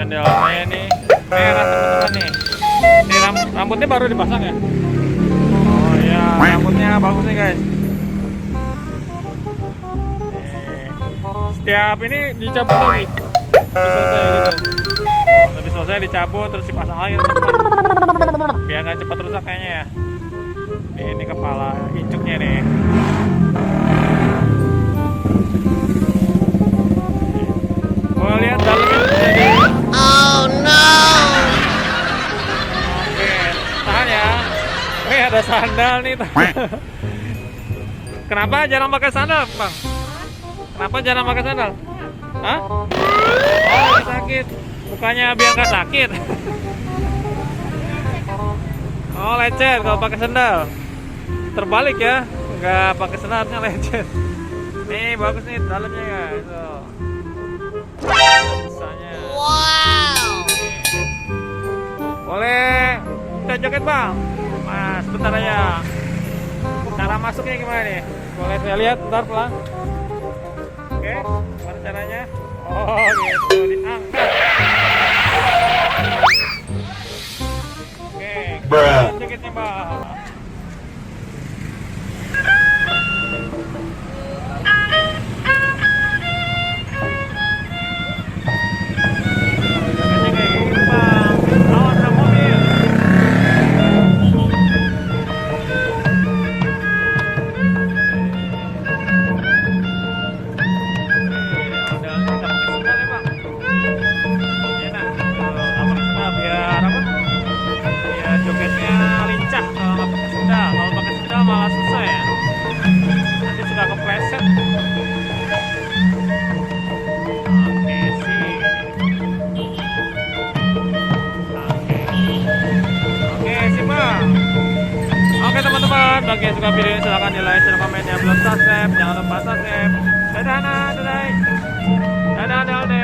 Sandalnya nih merah teman-teman nih. Ini rambutnya baru dipasang ya? Oh iya, rambutnya bagus nih guys. Setiap ini dicabut lagi. Selesai gitu. Habis selesai dicabut terus dipasang lagi teman-teman. Biar nggak cepat rusak kayaknya ya. Ini kepala incuknya nih. Gua lihat dalamnya jadi. Oh no. Oke, tahan ya. Ini ada sandal nih. Kenapa jarang pakai sandal, Bang? Kenapa jarang pakai sandal? Hah? Oh, lagi sakit. Bukannya biar nggak sakit. Oh, lecet kalau pakai sandal. Terbalik ya, nggak pakai sandal harusnya lecet. Nih bagus nih dalamnya ya. Misalnya. Wow. Boleh kita joget bang? Mas, bentar aja. Cara masuknya gimana nih? Boleh saya lihat bentar pelan. Oke, gimana caranya? Oh gitu, diangkat. Oke, kita jogetnya bang. Jogetnya kayak gini bang. Awas sama mobil. Jogetnya lincah kalau nggak pakai sendal. Kalau pakai sendal malah susah ya. Nanti suka kepleset. Oke sih. Oke sih bang. Oke teman-teman, bagi yang suka video ini silahkan di like, share, komen, yang belum subscribe jangan lupa subscribe. Dadah, dadah, dadah, dadah, dadah.